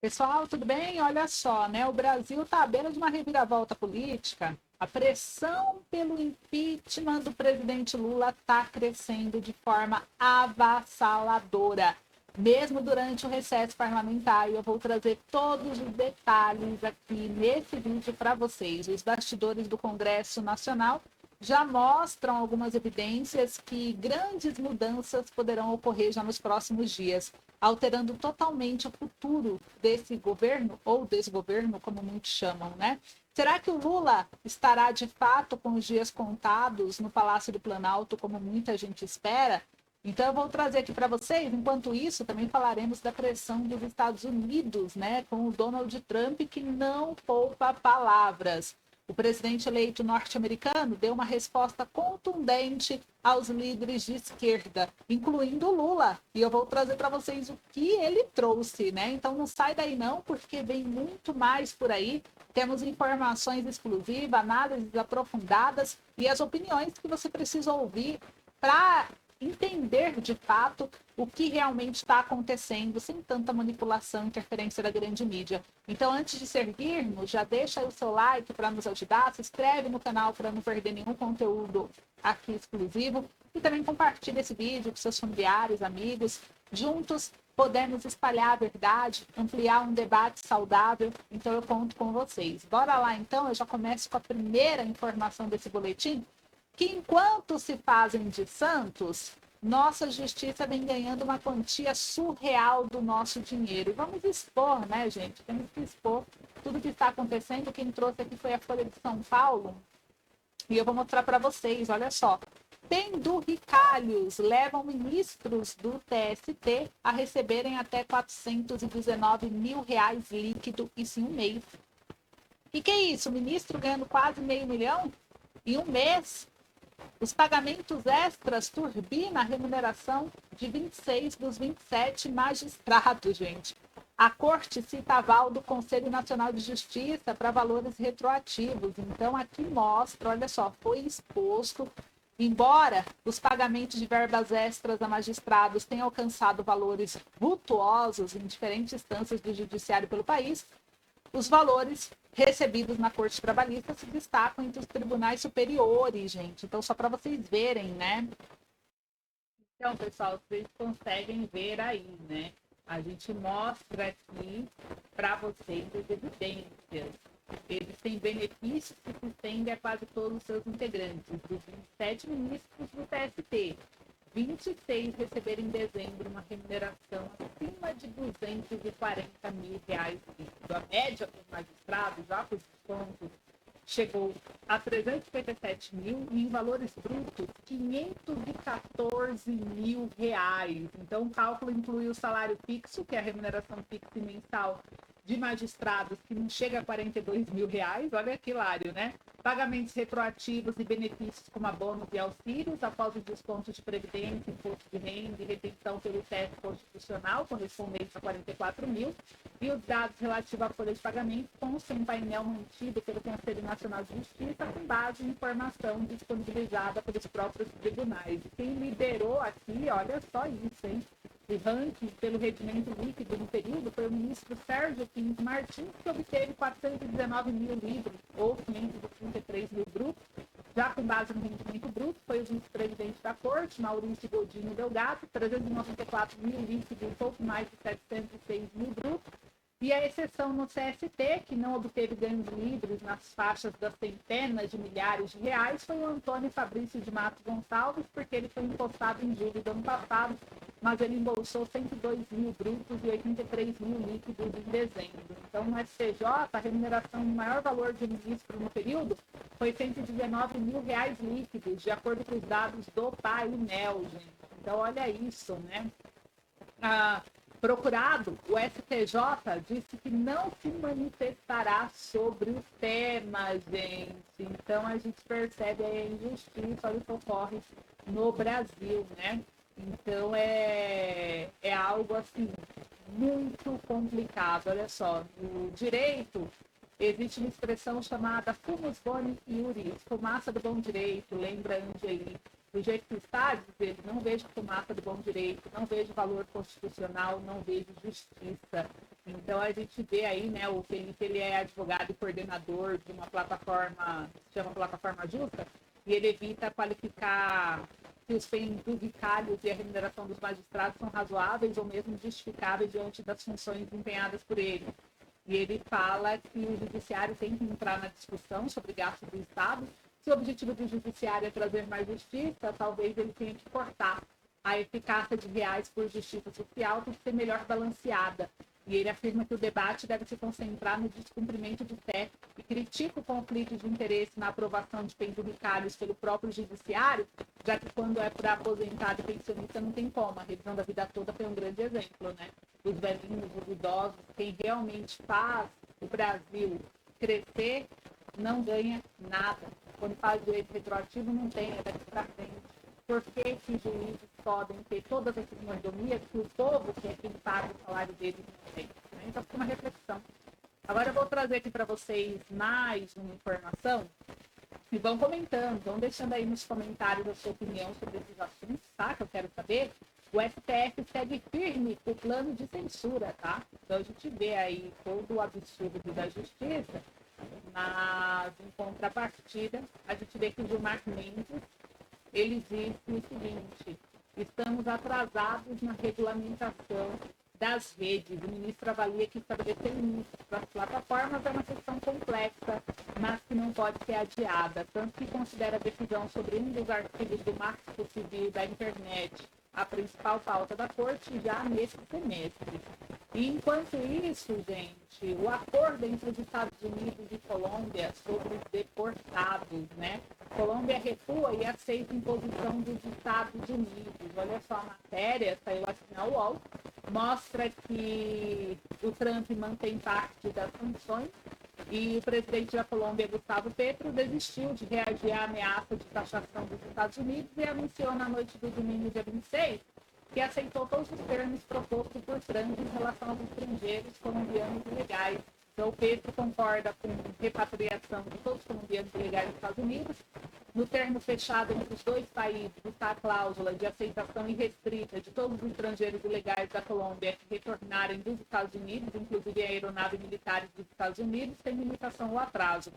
Pessoal, tudo bem? Olha só, né? O Brasil está à beira de uma reviravolta política. A pressão pelo impeachment do presidente Lula está crescendo de forma avassaladora, mesmo durante o recesso parlamentar. E eu vou trazer todos os detalhes aqui nesse vídeo para vocês. Os bastidores do Congresso Nacional já mostram algumas evidências que grandes mudanças poderão ocorrer já nos próximos dias, alterando totalmente o futuro desse governo, ou desgoverno, como muitos chamam, né? Será que o Lula estará de fato com os dias contados no Palácio do Planalto, como muita gente espera? Então eu vou trazer aqui para vocês, enquanto isso, também falaremos da pressão dos Estados Unidos, né, com o Donald Trump, que não poupa palavras. O presidente eleito norte-americano deu uma resposta contundente aos líderes de esquerda, incluindo Lula. E eu vou trazer para vocês o que ele trouxe, né? Então não sai daí não, porque vem muito mais por aí. Temos informações exclusivas, análises aprofundadas e as opiniões que você precisa ouvir para entender de fato o que realmente está acontecendo, sem tanta manipulação e interferência da grande mídia. Então, antes de seguirmos, já deixa o seu like para nos ajudar, se inscreve no canal para não perder nenhum conteúdo aqui exclusivo e também compartilhe esse vídeo com seus familiares, amigos. Juntos podemos espalhar a verdade, ampliar um debate saudável. Então, eu conto com vocês. Bora lá, então. Eu já começo com a primeira informação desse boletim, que enquanto se fazem de santos, nossa justiça vem ganhando uma quantia surreal do nosso dinheiro. E vamos expor, né, gente? Temos que expor tudo que está acontecendo. Quem trouxe aqui foi a Folha de São Paulo. E eu vou mostrar para vocês, olha só. Penduricalhos levam ministros do TST a receberem até 419 mil reais líquido, isso em um mês. E que é isso? O ministro ganhando quase meio milhão em um mês? Os pagamentos extras turbinam a remuneração de 26 dos 27 magistrados, gente. A corte cita aval do Conselho Nacional de Justiça para valores retroativos. Então, aqui mostra, olha só, foi exposto. Embora os pagamentos de verbas extras a magistrados tenham alcançado valores vultuosos em diferentes instâncias do judiciário pelo país, os valores recebidos na Corte Trabalhista se destacam entre os tribunais superiores, gente. Então, só para vocês verem, né? Então, pessoal, vocês conseguem ver aí, né? A gente mostra aqui para vocês as evidências. Eles têm benefícios que se estendem a quase todos os seus integrantes, dos 27 ministros do TST. 26 receberam em dezembro uma remuneração acima de 240 mil reais líquido. A média dos magistrados, já com os descontos, chegou a 357 mil e em valores brutos 514 mil reais. Então o cálculo inclui o salário fixo, que é a remuneração fixa mensal de magistrados, que não chega a 42 mil reais, olha que hilário, né? Pagamentos retroativos e benefícios como abonos e auxílios após os descontos de previdência, imposto de renda e retenção pelo teto constitucional, correspondente a 44 mil, e os dados relativos à folha de pagamento constam em painel mantido pelo Conselho Nacional de Justiça com base em informação disponibilizada pelos próprios tribunais. E quem liderou aqui, olha só isso, hein? O ranking pelo rendimento líquido no período foi o ministro Sérgio Pins Martins, que obteve 419 mil livros, ou 533 mil brutos. Já com base no rendimento bruto, foi o vice-presidente da Corte, Maurício Godinho Delgado, 394 mil líquidos, pouco mais de 706 mil brutos. E a exceção no CST, que não obteve ganhos livres nas faixas das centenas de milhares de reais, foi o Antônio Fabrício de Matos Gonçalves, porque ele foi impostado em dívida ano passado, mas ele embolsou 102 mil brutos e 83 mil líquidos em dezembro. Então, no STJ, a remuneração no maior valor de ministro no período foi 119 mil reais líquidos, de acordo com os dados do painel, gente. Então, olha isso, né? Procurado, o STJ disse que não se manifestará sobre o tema, gente. Então a gente percebe a injustiça do que ocorre no Brasil, né? Então é algo assim muito complicado. Olha só, no direito existe uma expressão chamada fumus boni iuris, fumaça do bom direito, lembra Angeli? Do jeito que está, diz ele, não vejo fumaça do bom direito, não vejo valor constitucional, não vejo justiça. Então a gente vê aí, né, o Felipe, ele é advogado e coordenador de uma plataforma, que chama Plataforma Justa, e ele evita qualificar que os penduricalhos e a remuneração dos magistrados são razoáveis ou mesmo justificáveis diante das funções desempenhadas por ele. E ele fala que o judiciário tem que entrar na discussão sobre gastos do Estado. Se o objetivo do judiciário é trazer mais justiça, talvez ele tenha que cortar a eficácia de reais por justiça social, tem que ser melhor balanceada. E ele afirma que o debate deve se concentrar no descumprimento de fé e critica o conflito de interesse na aprovação de penduricalhos pelo próprio judiciário, já que quando é para aposentado e pensionista não tem como. A revisão da vida toda foi um grande exemplo, né? Os velhinhos, os idosos, quem realmente faz o Brasil crescer, não ganha nada. Quando faz direito retroativo, não tem, é daqui para frente. Por que os juízes podem ter todas essas mordomias que o povo, que é quem paga o salário deles, não tem? Né? Então, fica uma reflexão. Agora eu vou trazer aqui para vocês mais uma informação e vão comentando, vão deixando aí nos comentários a sua opinião sobre esses assuntos, tá? Que eu quero saber. O STF segue firme o plano de censura, tá? Então a gente vê aí todo o absurdo da justiça, mas em contrapartida, a gente vê que o Gilmar Mendes, ele diz o seguinte: estamos atrasados na regulamentação das redes. O ministro avalia que estabelecer limites para as plataformas é uma questão complexa, mas que não pode ser adiada, tanto que considera a decisão sobre um dos artigos do Marco Civil da Internet a principal pauta da corte já nesse semestre. E enquanto isso, gente, o acordo entre os Estados Unidos e Colômbia sobre os deportados, né? Colômbia recua e aceita a imposição dos Estados Unidos. Olha só a matéria, saiu aqui na UOL, mostra que o Trump mantém parte das sanções e o presidente da Colômbia, Gustavo Petro, desistiu de reagir à ameaça de taxação dos Estados Unidos e anunciou na noite do domingo, dia 26, que aceitou todos os termos propostos por Trump em relação aos estrangeiros colombianos ilegais. Então, o Petro concorda com a repatriação de todos os colombianos ilegais dos Estados Unidos. No termo fechado entre os dois países, está a cláusula de aceitação irrestrita de todos os estrangeiros ilegais da Colômbia que retornarem dos Estados Unidos, inclusive a aeronave militares dos Estados Unidos, sem limitação ou atraso,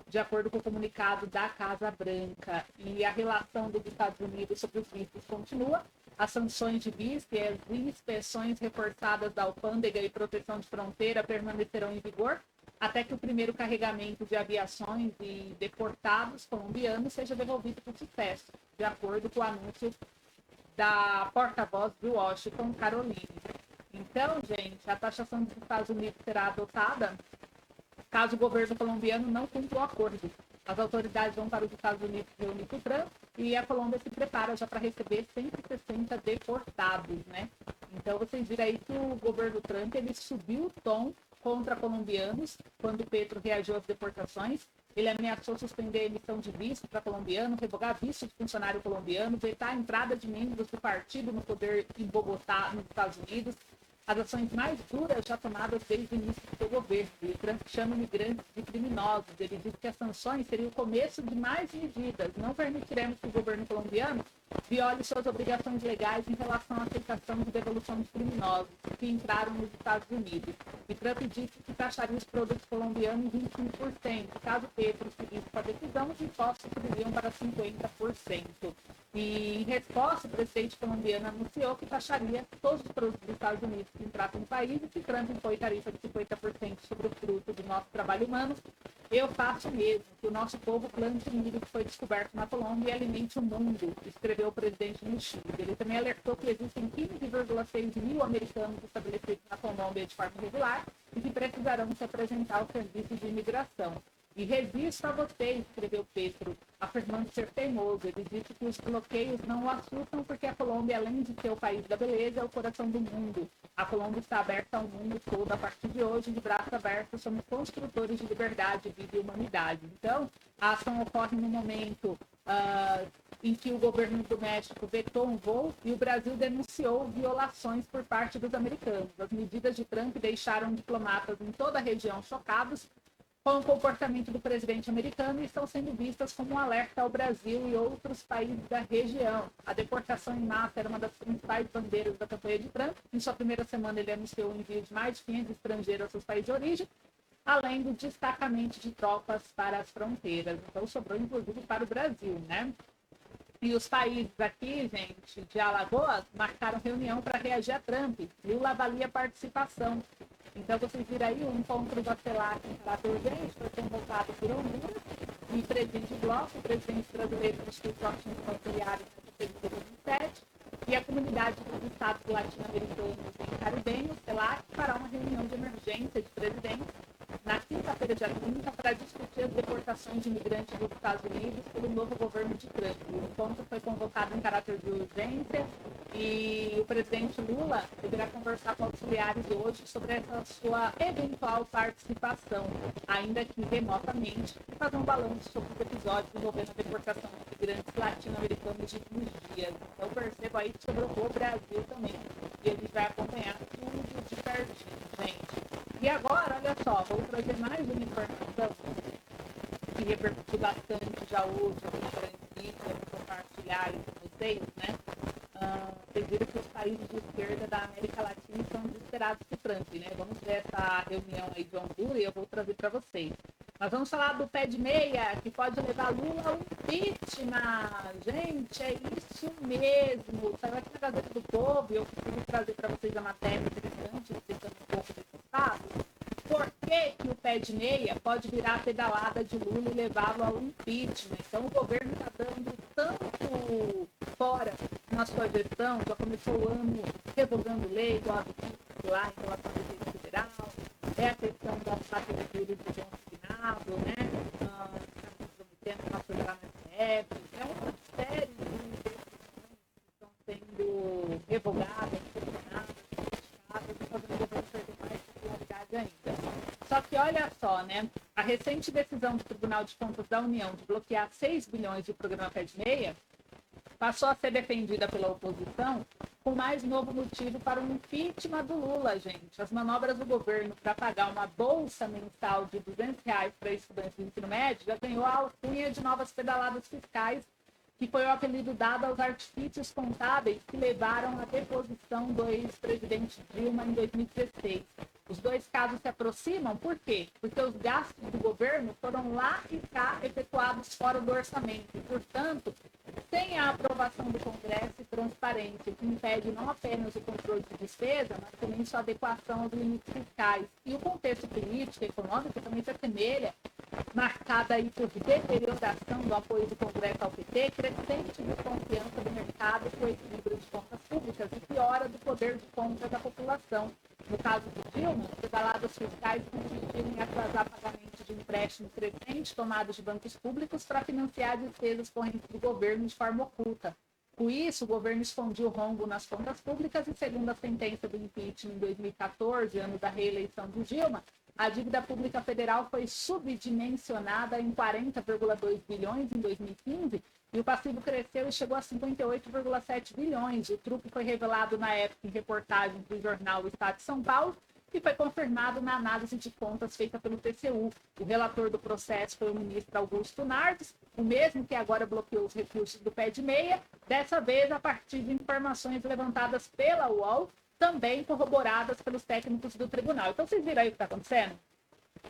de acordo com o comunicado da Casa Branca. E a relação dos Estados Unidos sobre os vistos continua. As sanções de visto e as inspeções reforçadas da alfândega e proteção de fronteira permanecerão em vigor até que o primeiro carregamento de aviações e deportados colombianos seja devolvido com sucesso, de acordo com o anúncio da porta-voz do Washington, Caroline. Então, gente, a taxação dos Estados Unidos será adotada caso o governo colombiano não cumpra o acordo. As autoridades vão para os Estados Unidos reunir com o Trump e a Colômbia se prepara já para receber 160 deportados, né? Então, vocês viram aí que o governo Trump, ele subiu o tom contra colombianos quando Petro reagiu às deportações. Ele ameaçou suspender a emissão de visto para colombiano, revogar visto de funcionário colombiano, vetar a entrada de membros do partido no poder em Bogotá, nos Estados Unidos. As ações mais duras já tomadas desde o início do seu governo. E o Trump chama imigrantes de criminosos. Ele diz que as sanções seriam o começo de mais medidas. Não permitiremos que o governo colombiano viole suas obrigações legais em relação à aceitação de devolução de criminosos que entraram nos Estados Unidos. E Trump disse que taxaria os produtos colombianos em 25%. Caso Petro seguisse com a decisão, os impostos subiriam para 50%. E em resposta, o presidente colombiano anunciou que taxaria todos os produtos dos Estados Unidos que entrassem no país e que Trump impõe tarifa de 50% sobre o fruto do nosso trabalho humano. Eu faço mesmo, que o nosso povo plante o milho que foi descoberto na Colômbia e alimente o mundo, escreveu o presidente no Chile. Ele também alertou que existem 15,6 mil americanos estabelecidos na Colômbia de forma irregular e que precisarão se apresentar ao serviço de imigração. E resisto a você, escreveu Petro, afirmando ser teimoso. Ele disse que os bloqueios não o assustam porque a Colômbia, além de ser o país da beleza, é o coração do mundo. A Colômbia está aberta ao mundo todo a partir de hoje, de braços abertos, somos construtores de liberdade, vida e humanidade. Então, a ação ocorre no momento em que o governo do México vetou um voo e o Brasil denunciou violações por parte dos americanos. As medidas de Trump deixaram diplomatas em toda a região chocados, com o comportamento do presidente americano e estão sendo vistas como um alerta ao Brasil e outros países da região. A deportação em massa era uma das principais bandeiras da campanha de Trump. Em sua primeira semana, ele anunciou o envio de mais de 500 estrangeiros aos seus países de origem, além do destacamento de tropas para as fronteiras. Então, sobrou, inclusive, para o Brasil, né? E os países aqui, gente, de Alagoas, marcaram reunião para reagir a Trump. Lula avalia participação. Então, vocês viram aí o encontro da CELAC em caráter urgente, foi convocado por Honduras, e presidente Bloco, o presidente brasileiro do Instituto Washington Auxiliares, em 2007, e a comunidade dos estados latino-americanos e caribenhos, CELAC, fará uma reunião de emergência de presidentes na quinta-feira, dia 30, para discutir as deportações de imigrantes dos Estados Unidos pelo novo governo de Trump. O encontro foi convocado em caráter de urgência e o presidente Lula deverá conversar com auxiliares hoje sobre essa sua eventual participação, ainda que remotamente, e fazer um balanço sobre os episódios envolvendo a deportação de imigrantes latino-americanos de 15 dias. Então, percebo aí que sobrou o Brasil também. E a gente vai acompanhar tudo de pertinho, gente. E agora, olha só, vou trazer mais uma informação que repercutiu bastante já hoje aqui no Transmídia, vou compartilhar aí com vocês, né? Vocês viram que os países de esquerda da América Latina estão desesperados com o Trump, né? Vamos ver essa reunião aí de Honduras e eu vou trazer para vocês. Nós vamos falar do pé de meia, que pode levar Lula ao impeachment. Gente, é isso mesmo. Saiu aqui na Gazeta do Povo e eu consegui trazer para vocês a matéria interessante, explicando um pouco desse estado. Por que o pé de meia pode virar a pedalada de Lula e levá-lo ao impeachment? Então, o governo está dando tanto fora na sua gestão, já começou o ano revogando lei, igual a do lá em relação à Receita Federal, é a questão das taxas de juros do João Finado, né? Prometendo uma programa STF, é uma série de decisões que estão sendo revogadas, questionadas, criticadas, e fazendo o governo perder mais popularidade ainda. Só que olha só, né? A recente decisão do Tribunal de Contas da União de bloquear 6 bilhões do programa Pé de Meia passou a ser defendida pela oposição com mais novo motivo para o impeachment do Lula, gente. As manobras do governo para pagar uma bolsa mensal de R$ 200 para estudantes do ensino médio já ganhou a alcunha de novas pedaladas fiscais, que foi o apelido dado aos artifícios contábeis que levaram à deposição do ex-presidente Dilma em 2016. Os dois casos se aproximam, por quê? Porque os gastos do governo foram lá e cá efetuados fora do orçamento e, portanto, sem a aprovação do Congresso e transparência, que impede não apenas o controle de despesa, mas também sua adequação aos limites fiscais. E o contexto político e econômico também se assemelha, marcada aí por deterioração do apoio do Congresso ao PT, crescente desconfiança do mercado com o equilíbrio de contas públicas e piora do poder de compra da população. No caso de Dilma, as pedaladas fiscais consistiram em atrasar pagamento de empréstimos crescentes tomados de bancos públicos para financiar despesas correntes do governo de forma oculta. Com isso, o governo escondia o rombo nas contas públicas e, segundo a sentença do impeachment em 2014, ano da reeleição de Dilma, a dívida pública federal foi subdimensionada em 40,2 bilhões em 2015 e o passivo cresceu e chegou a 58,7 bilhões. O truque foi revelado na época em reportagem do jornal O Estado de São Paulo e foi confirmado na análise de contas feita pelo TCU. O relator do processo foi o ministro Augusto Nardes, o mesmo que agora bloqueou os recursos do pé de meia, dessa vez a partir de informações levantadas pela UOL, também corroboradas pelos técnicos do tribunal. Então, vocês viram aí o que está acontecendo?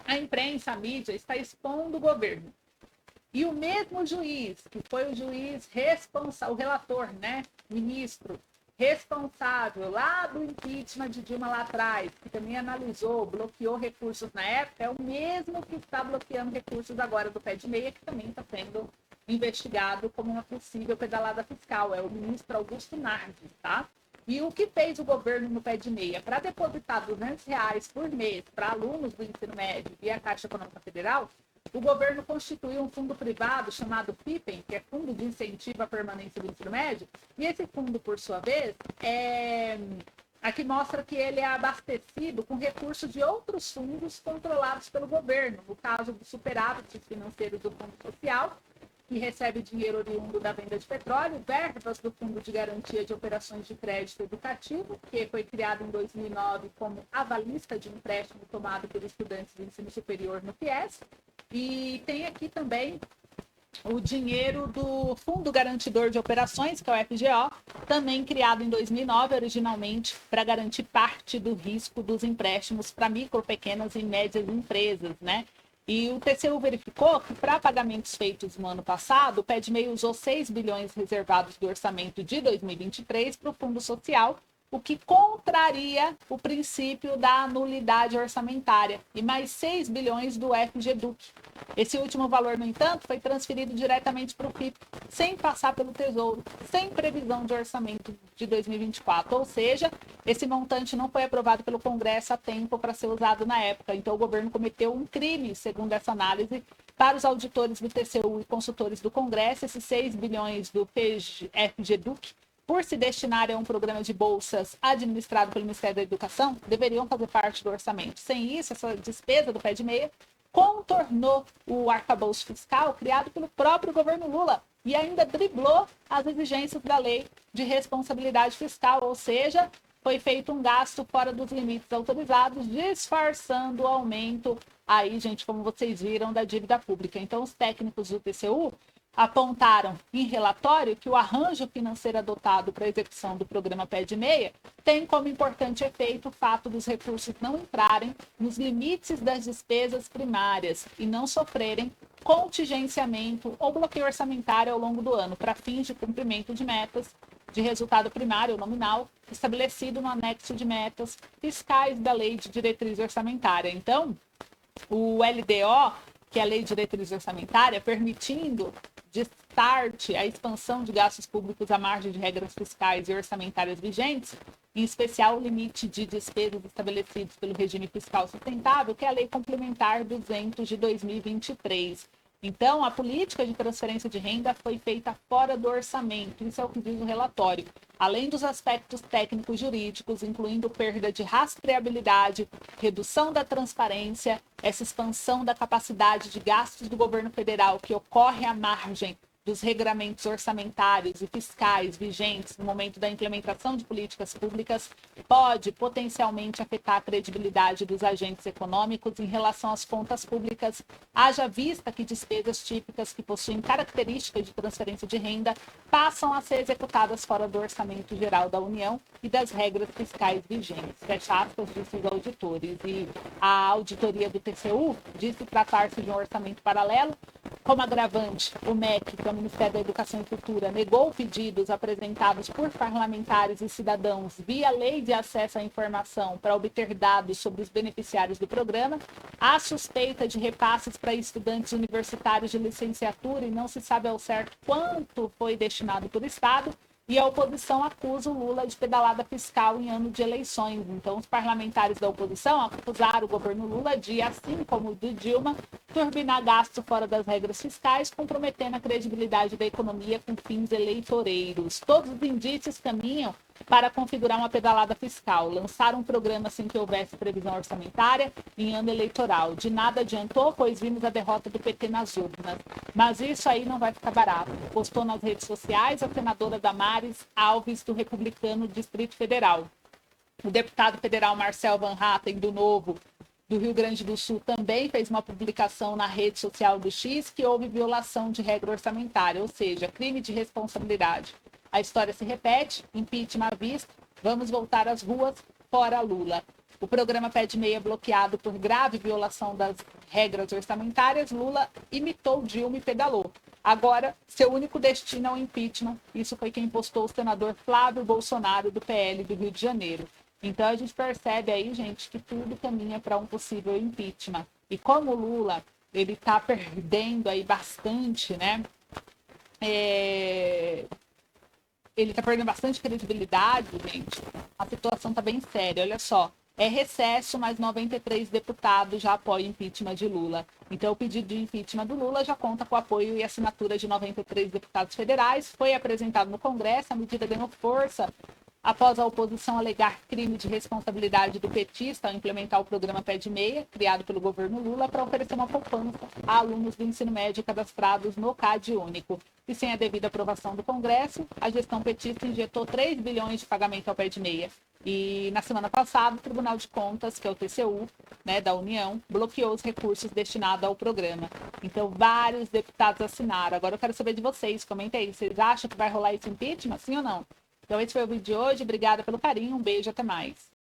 A imprensa, a mídia, está expondo o governo. E o mesmo juiz, que foi o juiz responsável, o relator, né, ministro, responsável lá do impeachment de Dilma lá atrás, que também analisou, bloqueou recursos na época, é o mesmo que está bloqueando recursos agora do pé de meia, que também está sendo investigado como uma possível pedalada fiscal. É o ministro Augusto Nardes, tá? E o que fez o governo no pé de meia? Para depositar R$ 200 por mês para alunos do ensino médio via Caixa Econômica Federal, o governo constituiu um fundo privado chamado FIPEM, que é Fundo de Incentivo à Permanência do Ensino Médio, e esse fundo, por sua vez, aqui mostra que ele é abastecido com recursos de outros fundos controlados pelo governo, no caso dos superávites financeiros do Fundo Social, que recebe dinheiro oriundo da venda de petróleo, verbas do Fundo de Garantia de Operações de Crédito Educativo, que foi criado em 2009 como avalista de empréstimo tomado por estudantes de ensino superior no FIES. E tem aqui também o dinheiro do Fundo Garantidor de Operações, que é o FGO, também criado em 2009, originalmente para garantir parte do risco dos empréstimos para micro, pequenas e médias empresas, né? E o TCU verificou que, para pagamentos feitos no ano passado, o PEDMEI usou 6 bilhões reservados do orçamento de 2023 para o Fundo Social, o que contraria o princípio da nulidade orçamentária, e mais 6 bilhões do FGDUC. Esse último valor, no entanto, foi transferido diretamente para o FIP, sem passar pelo Tesouro, sem previsão de orçamento de 2024. Ou seja, esse montante não foi aprovado pelo Congresso a tempo para ser usado na época. Então, o governo cometeu um crime, segundo essa análise. Para os auditores do TCU e consultores do Congresso, esses 6 bilhões do FGDUC, por se destinarem a um programa de bolsas administrado pelo Ministério da Educação, deveriam fazer parte do orçamento. Sem isso, essa despesa do pé de meia contornou o arcabouço fiscal criado pelo próprio governo Lula e ainda driblou as exigências da lei de responsabilidade fiscal, ou seja, foi feito um gasto fora dos limites autorizados, disfarçando o aumento, aí, gente, como vocês viram, da dívida pública. Então, os técnicos do TCU apontaram em relatório que o arranjo financeiro adotado para a execução do programa Pé de Meia tem como importante efeito o fato dos recursos não entrarem nos limites das despesas primárias e não sofrerem contingenciamento ou bloqueio orçamentário ao longo do ano para fins de cumprimento de metas de resultado primário ou nominal estabelecido no anexo de metas fiscais da Lei de Diretriz Orçamentária. Então, o LDO, que é a Lei de Diretriz Orçamentária, permitindo de start a expansão de gastos públicos à margem de regras fiscais e orçamentárias vigentes, em especial o limite de despesas estabelecidos pelo regime fiscal sustentável, que é a Lei Complementar 200 de 2023. Então, a política de transferência de renda foi feita fora do orçamento, isso é o que diz o relatório. Além dos aspectos técnicos jurídicos, incluindo perda de rastreabilidade, redução da transparência, essa expansão da capacidade de gastos do governo federal que ocorre à margem dos regulamentos orçamentários e fiscais vigentes no momento da implementação de políticas públicas pode potencialmente afetar a credibilidade dos agentes econômicos em relação às contas públicas, haja vista que despesas típicas que possuem características de transferência de renda passam a ser executadas fora do orçamento geral da União e das regras fiscais vigentes. Fecha aspas, disse os auditores. E a auditoria do TCU disse tratar-se de um orçamento paralelo. Como agravante, o MEC, que é o Ministério da Educação e Cultura, negou pedidos apresentados por parlamentares e cidadãos via Lei de Acesso à Informação para obter dados sobre os beneficiários do programa. Há suspeita de repasses para estudantes universitários de licenciatura e não se sabe ao certo quanto foi destinado por Estado. E a oposição acusa o Lula de pedalada fiscal em ano de eleições. Então, os parlamentares da oposição acusaram o governo Lula de, assim como o de Dilma, turbinar gasto fora das regras fiscais, comprometendo a credibilidade da economia com fins eleitoreiros. Todos os indícios caminham para configurar uma pedalada fiscal. Lançaram um programa sem que houvesse previsão orçamentária em ano eleitoral. De nada adiantou, pois vimos a derrota do PT nas urnas. Mas isso aí não vai ficar barato. Postou nas redes sociais a senadora Damares Alves, do Republicano Distrito Federal. O deputado federal Marcel Van Hatten, do Novo, do Rio Grande do Sul, também fez uma publicação na rede social do X que houve violação de regra orçamentária, ou seja, crime de responsabilidade. A história se repete, impeachment à vista, vamos voltar às ruas, fora Lula. O programa Pé de Meia bloqueado por grave violação das regras orçamentárias, Lula imitou Dilma e pedalou. Agora, seu único destino é o impeachment. Isso foi quem postou o senador Flávio Bolsonaro, do PL do Rio de Janeiro. Então, a gente percebe aí, gente, que tudo caminha para um possível impeachment. E como o Lula, ele está perdendo aí bastante, né? Ele está perdendo bastante credibilidade, gente. A situação está bem séria. Olha só, é recesso, mas 93 deputados já apoiam o impeachment de Lula. Então, o pedido de impeachment do Lula já conta com o apoio e assinatura de 93 deputados federais. Foi apresentado no Congresso, a medida ganhou força após a oposição alegar crime de responsabilidade do petista ao implementar o programa Pé de Meia, criado pelo governo Lula, para oferecer uma poupança a alunos do ensino médio cadastrados no CAD único. E sem a devida aprovação do Congresso, a gestão petista injetou 3 bilhões de pagamento ao Pé de Meia. E na semana passada, o Tribunal de Contas, que é o TCU, né, da União, bloqueou os recursos destinados ao programa. Então, vários deputados assinaram. Agora eu quero saber de vocês, comenta aí, vocês acham que vai rolar esse impeachment, sim ou não? Então esse foi o vídeo de hoje, obrigada pelo carinho, um beijo, até mais.